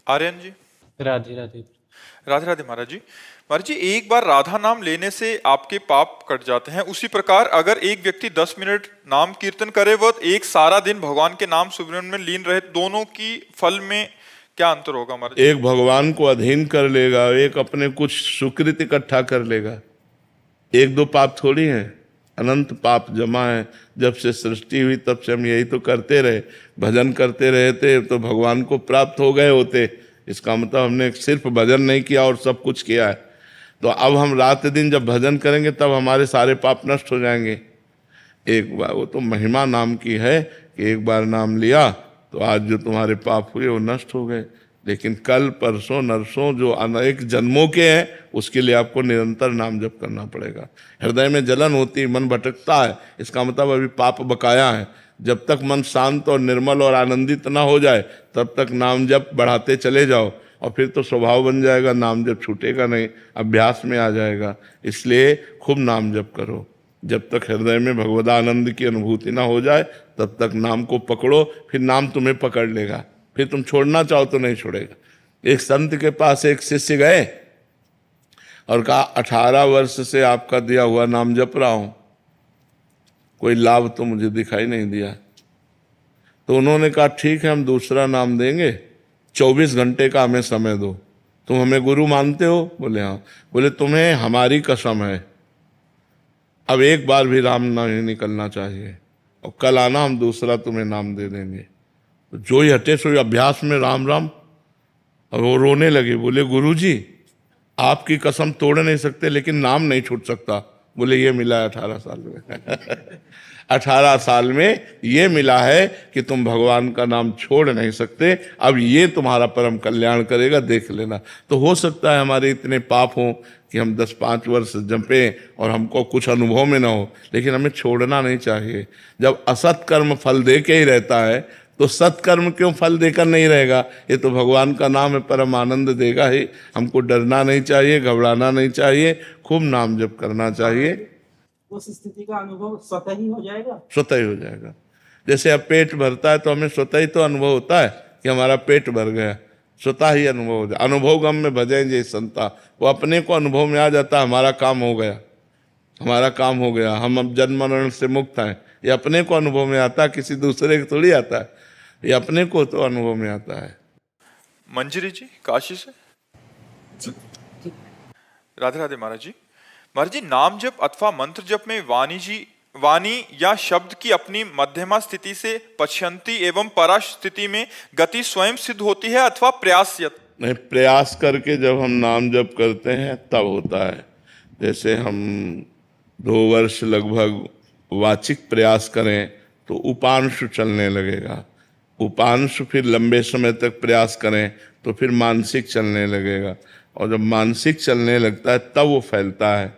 आर्यन जी। राधे राधे। राधे राधे महाराज जी। महाराज जी, एक बार राधा नाम लेने से आपके पाप कट जाते हैं, उसी प्रकार अगर एक व्यक्ति 10 मिनट नाम कीर्तन करे व एक सारा दिन भगवान के नाम सुमिरन में लीन रहे, दोनों की फल में क्या अंतर होगा महाराज जी? एक भगवान को अधीन कर लेगा, एक अपने कुछ सुकृत इकट्ठा कर लेगा। एक दो पाप थोड़ी है, अनंत पाप जमा है। जब से सृष्टि हुई तब से हम यही तो करते रहे, भजन करते रहे थे तो भगवान को प्राप्त हो गए होते। इसका मतलब हमने सिर्फ भजन नहीं किया और सब कुछ किया है। तो अब हम रात दिन जब भजन करेंगे तब हमारे सारे पाप नष्ट हो जाएंगे। एक बार, वो तो महिमा नाम की है कि एक बार नाम लिया तो आज जो तुम्हारे पाप हुए वो नष्ट हो गए। लेकिन कल परसों नरसों जो अनेक जन्मों के हैं, उसके लिए आपको निरंतर नाम जप करना पड़ेगा। हृदय में जलन होती है, मन भटकता है, इसका मतलब अभी पाप बकाया है। जब तक मन शांत और निर्मल और आनंदित ना हो जाए तब तक नाम जप बढ़ाते चले जाओ, और फिर तो स्वभाव बन जाएगा, नाम जप छूटेगा नहीं, अभ्यास में आ जाएगा। इसलिए खूब नाम जप करो। जब तक हृदय में भगवदानंद की अनुभूति ना हो जाए तब तक नाम को पकड़ो, फिर नाम तुम्हें पकड़ लेगा। फिर तुम छोड़ना चाहो तो नहीं छोड़ेगा। एक संत के पास एक शिष्य गए और कहा 18 वर्ष से आपका दिया हुआ नाम जप रहा हूं, कोई लाभ तो मुझे दिखाई नहीं दिया। तो उन्होंने कहा ठीक है, हम दूसरा नाम देंगे, 24 घंटे का हमें समय दो। तुम हमें गुरु मानते हो? बोले हाँ। बोले तुम्हें हमारी कसम है, अब एक बार भी राम नहीं निकलना चाहिए, और कल आना, हम दूसरा तुम्हें नाम दे देंगे। तो जो ही हटे सो अभ्यास में राम राम, और वो रोने लगे। बोले गुरुजी, आपकी कसम तोड़ नहीं सकते लेकिन नाम नहीं छूट सकता। बोले ये मिला है 18 साल में 18 साल में ये मिला है कि तुम भगवान का नाम छोड़ नहीं सकते। अब ये तुम्हारा परम कल्याण करेगा, देख लेना। तो हो सकता है हमारे इतने पाप हों कि हम 10-5 वर्ष जंपे और हमको कुछ अनुभव में ना हो, लेकिन हमें छोड़ना नहीं चाहिए। जब असत कर्म फल दे के ही रहता है तो सत्कर्म क्यों फल देकर नहीं रहेगा? ये तो भगवान का नाम है, परम आनंद देगा ही। हमको डरना नहीं चाहिए, घबराना नहीं चाहिए, खूब नाम जप करना चाहिए। उस स्थिति का अनुभव स्वतः ही हो जाएगा। स्वतः ही हो जाएगा। जैसे अब पेट भरता है तो हमें स्वतः ही तो अनुभव होता है कि हमारा पेट भर गया, स्वतः ही अनुभव हो जाए। अनुभव गम में भजेंगे संता, वो अपने को अनुभव में आ जाता, हमारा काम हो गया, हमारा काम हो गया, हम अब जन्म मरण से मुक्त हैं। ये अपने को अनुभव में आता है, किसी दूसरे को थोड़ी आता है, ये अपने को तो अनुभव में आता है। मंजरी जी काशी से। राधे राधे महाराज जी। महाराज जी, नाम जप अथवा मंत्र जप में वाणी या शब्द की अपनी मध्यमा स्थिति से पश्यंती एवं परा स्थिति में गति स्वयं सिद्ध होती है अथवा प्रयास? नहीं, प्रयास करके जब हम नाम जप करते हैं तब होता है। जैसे हम 2 वर्ष लगभग वाचिक प्रयास करें तो उपांशु चलने लगेगा, उपांशु फिर लंबे समय तक प्रयास करें तो फिर मानसिक चलने लगेगा, और जब मानसिक चलने लगता है तब वो फैलता है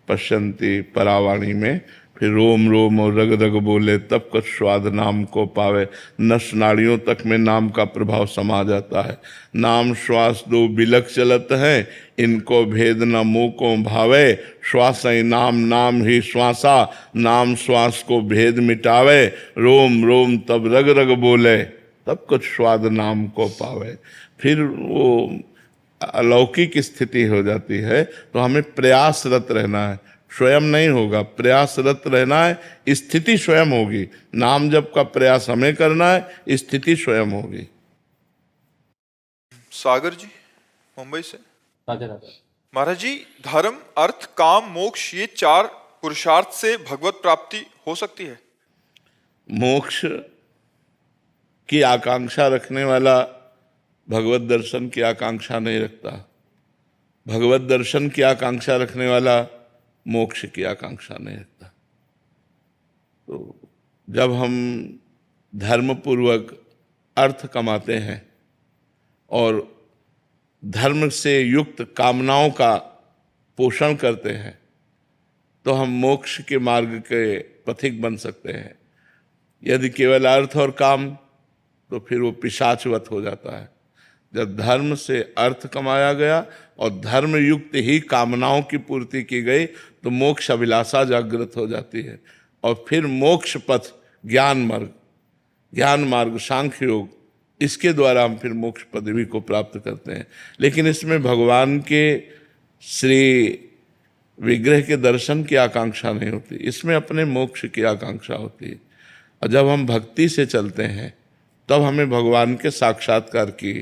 पश्यंती परावाणी में। फिर रोम रोम और रग रग बोले तब कुछ स्वाद नाम को पावे, नस नाड़ियों तक में नाम का प्रभाव समा जाता है। नाम श्वास दो बिलक चलत है, इनको भेद न मुँह को भावे, श्वास ही नाम नाम ही श्वासा, नाम श्वास को भेद मिटावे, रोम रोम तब रग रग बोले तब कुछ स्वाद नाम को पावे। फिर वो अलौकिक स्थिति हो जाती है। तो हमें प्रयासरत रहना है, स्वयं नहीं होगा, प्रयासरत रहना है, स्थिति स्वयं होगी। नाम जप का प्रयास हमें करना है, स्थिति स्वयं होगी। सागर जी मुंबई से। राधे राधे। महाराज जी, धर्म अर्थ काम मोक्ष, ये 4 पुरुषार्थ से भगवत प्राप्ति हो सकती है? मोक्ष की आकांक्षा रखने वाला भगवत दर्शन की आकांक्षा नहीं रखता, भगवत दर्शन की आकांक्षा रखने वाला मोक्ष की आकांक्षा नहीं रखता। तो जब हम धर्मपूर्वक अर्थ कमाते हैं और धर्म से युक्त कामनाओं का पोषण करते हैं तो हम मोक्ष के मार्ग के पथिक बन सकते हैं। यदि केवल अर्थ और काम तो फिर वो पिशाचवत हो जाता है। जब धर्म से अर्थ कमाया गया और धर्म युक्त ही कामनाओं की पूर्ति की गई तो मोक्ष अभिलाषा जागृत हो जाती है, और फिर मोक्ष पथ ज्ञान मार्ग सांख्य योग इसके द्वारा हम फिर मोक्ष पदवी को प्राप्त करते हैं। लेकिन इसमें भगवान के श्री विग्रह के दर्शन की आकांक्षा नहीं होती, इसमें अपने मोक्ष की आकांक्षा होती है। और जब हम भक्ति से चलते हैं तब हमें भगवान के साक्षात्कार की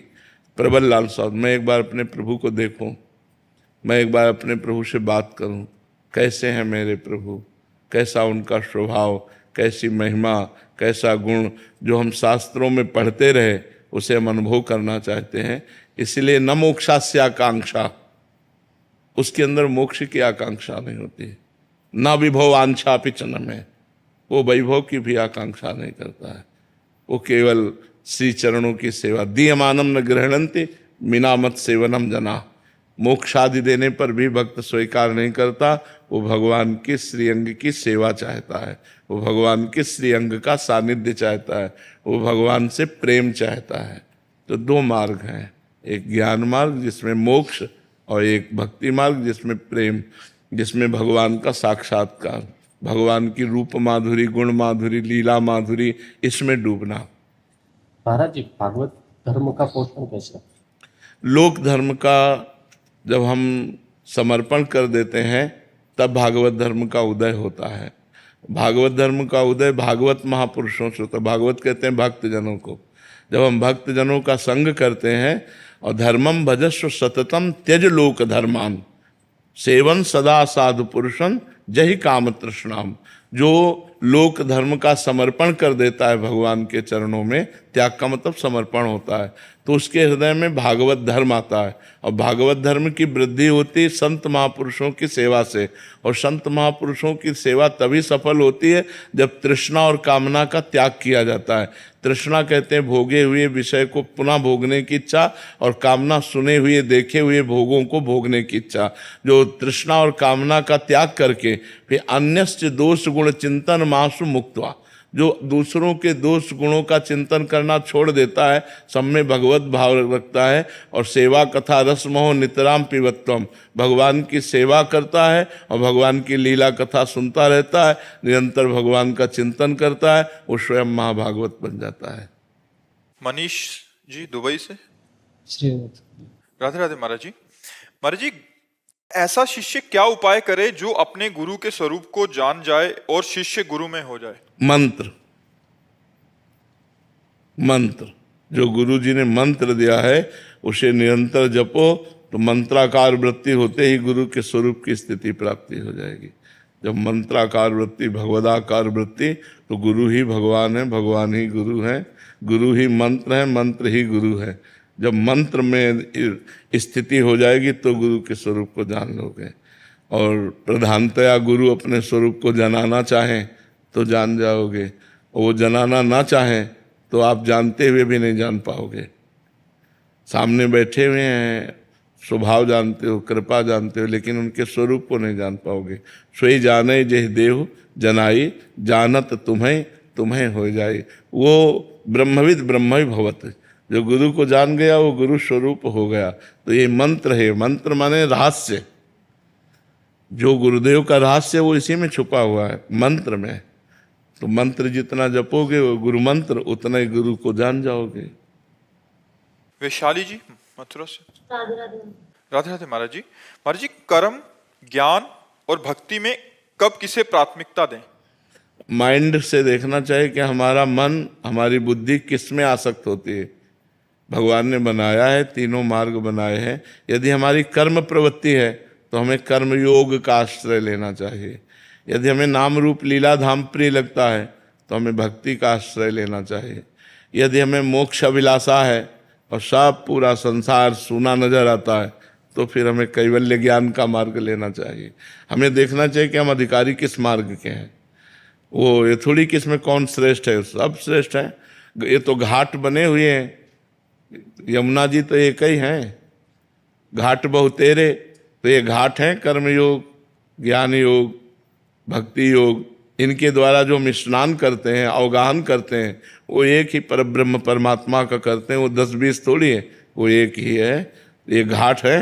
प्रबल लालसा। मैं एक बार अपने प्रभु को देखूं, मैं एक बार अपने प्रभु से बात करूं, कैसे हैं मेरे प्रभु, कैसा उनका स्वभाव, कैसी महिमा, कैसा गुण, जो हम शास्त्रों में पढ़ते रहे उसे हम अनुभव करना चाहते हैं। इसलिए न मोक्षास्य आकांक्षा, उसके अंदर मोक्ष की आकांक्षा नहीं होती है। न विभव आंछा पिचन में, वो वैभव की भी आकांक्षा नहीं करता है। वो केवल श्री चरणों की सेवा। दीयमानम न गृहणन्ति मीनामत सेवनम जना। मोक्षादि देने पर भी भक्त स्वीकार नहीं करता, वो भगवान के श्रीअंग की सेवा चाहता है, वो भगवान के श्रीअंग का सानिध्य चाहता है, वो भगवान से प्रेम चाहता है। तो दो मार्ग हैं, एक ज्ञान मार्ग जिसमें मोक्ष, और एक भक्ति मार्ग जिसमें प्रेम, जिसमें भगवान का साक्षात्कार, भगवान की रूप माधुरी, गुण माधुरी, लीला माधुरी, इसमें डूबना। महाराज जी, भागवत धर्म का पोषण कैसे? लोक धर्म का जब हम समर्पण कर देते हैं तब भागवत धर्म का उदय होता है। भागवत धर्म का उदय भागवत महापुरुषों से होता है। भागवत कहते हैं भक्त जनों को। जब हम भक्त जनों का संग करते हैं, और धर्मम भजस्व सततम त्यज लोक धर्मान सेवन सदा साधु पुरुषन जहि काम तृष्णाम। जो लोक धर्म का समर्पण कर देता है भगवान के चरणों में, त्याग का मतलब समर्पण होता है, तो उसके हृदय में भागवत धर्म आता है। और भागवत धर्म की वृद्धि होती है संत महापुरुषों की सेवा से। और संत महापुरुषों की सेवा तभी सफल होती है जब तृष्णा और कामना का त्याग किया जाता है। तृष्णा कहते हैं भोगे हुए विषय को पुनः भोगने की इच्छा, और कामना सुने हुए देखे हुए भोगों को भोगने की इच्छा। जो तृष्णा और कामना का त्याग करके फिर अन्यस्य दोष गुण चिंतन मासु मुक्त्वा, जो दूसरों के दोष गुणों का चिंतन करना छोड़ देता है, सब में भगवत भाव रखता है, और सेवा कथा रसमोह नितराम पिबत्वम, भगवान की सेवा करता है और भगवान की लीला कथा सुनता रहता है, निरंतर भगवान का चिंतन करता है, वो स्वयं महाभागवत बन जाता है। मनीष जी दुबई से। श्रीमत राधे राधे महाराज जी। महाराज जी, ऐसा शिष्य क्या उपाय करे जो अपने गुरु के स्वरूप को जान जाए और शिष्य गुरु में हो जाए? मंत्र, मंत्र जो गुरु जी ने मंत्र दिया है उसे निरंतर जपो, तो मंत्राकार वृत्ति होते ही गुरु के स्वरूप की स्थिति प्राप्ति हो जाएगी। जब मंत्राकार वृत्ति, भगवदाकार वृत्ति, तो गुरु ही भगवान है, भगवान ही गुरु है, गुरु ही मंत्र है, मंत्र ही गुरु है। जब मंत्र में स्थिति हो जाएगी तो गुरु के स्वरूप को जान लोगे। और प्रधानतया गुरु अपने स्वरूप को जनाना चाहें तो जान जाओगे, और वो जनाना ना चाहें तो आप जानते हुए भी नहीं जान पाओगे। सामने बैठे हुए हैं, स्वभाव जानते हो, कृपा जानते हो, लेकिन उनके स्वरूप को नहीं जान पाओगे। सोई जाने जेह देहु जनाई, जानत तुम्हें तुम्हें हो जाए। वो ब्रह्मविद ब्रह्म भवत, जो गुरु को जान गया वो गुरु स्वरूप हो गया। तो ये मंत्र है। मंत्र माने रहस्य, जो गुरुदेव का रहस्य वो इसी में छुपा हुआ है, मंत्र में। तो मंत्र जितना जपोगे वो गुरु मंत्र, उतना ही गुरु को जान जाओगे। वैशाली जी मथुरा से। राधे राधे महाराज जी। महाराज जी, कर्म, ज्ञान और भक्ति में कब किसे प्राथमिकता दें? माइंड से देखना चाहिए कि हमारा मन, हमारी बुद्धि किस में आसक्त होती है। भगवान ने बनाया है, तीनों मार्ग बनाए हैं। यदि हमारी कर्म प्रवृत्ति है तो हमें कर्म योग का आश्रय लेना चाहिए। यदि हमें नाम रूप लीला धाम प्रिय लगता है तो हमें भक्ति का आश्रय लेना चाहिए। यदि हमें मोक्ष अभिलाषा है और सब पूरा संसार सूना नजर आता है तो फिर हमें कैवल्य ज्ञान का मार्ग लेना चाहिए। हमें देखना चाहिए कि हम अधिकारी किस मार्ग के हैं। वो ये थोड़ी कि इसमें कौन श्रेष्ठ है, सब श्रेष्ठ है। ये तो घाट बने हुए हैं, यमुना जी तो एक ही हैं, घाट बहुतेरे, तो ये घाट हैं कर्म योग, ज्ञान योग, भक्ति योग। इनके द्वारा जो हम स्नान करते हैं, अवगाहन करते हैं, वो एक ही परब्रह्म परमात्मा का करते हैं। वो 10-20 थोड़ी है, वो एक ही है। ये घाट है।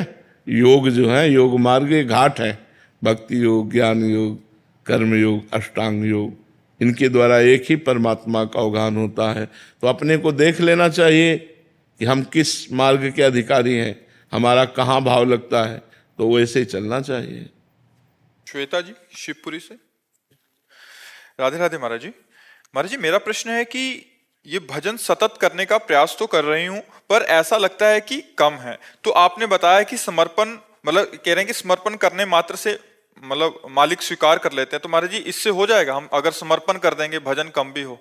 योग जो है, योग मार्ग ये घाट है। भक्ति योग, ज्ञान योग, कर्म योग, अष्टांग योग, इनके द्वारा एक ही परमात्मा का अवगाहन होता है। तो अपने को देख लेना चाहिए कि हम किस मार्ग के अधिकारी हैं, हमारा कहाँ भाव लगता है, तो वैसे ही चलना चाहिए। श्वेता जी शिवपुरी से। राधे राधे महाराज जी। महाराज जी मेरा प्रश्न है कि ये भजन सतत करने का प्रयास तो कर रही हूं, पर ऐसा लगता है कि कम है। तो आपने बताया कि समर्पण, मतलब कह रहे हैं कि समर्पण करने मात्र से मतलब मालिक स्वीकार कर लेते हैं। तो महाराज जी इससे हो जाएगा, हम अगर समर्पण कर देंगे भजन कम भी हो?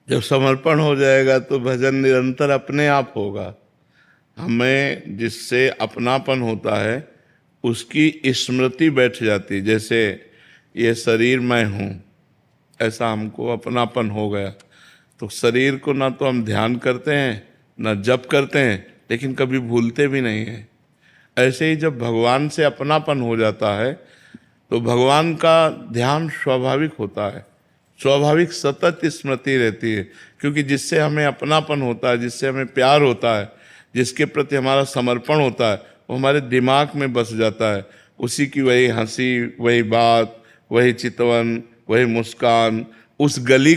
जब समर्पण हो जाएगा तो भजन निरंतर अपने आप होगा। हमें जिससे अपनापन होता है उसकी स्मृति बैठ जाती है। जैसे ये शरीर मैं हूँ, ऐसा हमको अपनापन हो गया, तो शरीर को ना तो हम ध्यान करते हैं ना जप करते हैं, लेकिन कभी भूलते भी नहीं हैं। ऐसे ही जब भगवान से अपनापन हो जाता है तो भगवान का ध्यान स्वाभाविक होता है, स्वाभाविक सतत स्मृति रहती है। क्योंकि जिससे हमें अपनापन होता है, जिससे हमें प्यार होता है, जिसके प्रति हमारा समर्पण होता है, वो हमारे दिमाग में बस जाता है। उसी की वही हंसी, वही बात, वही चितवन, वही मुस्कान, उस गली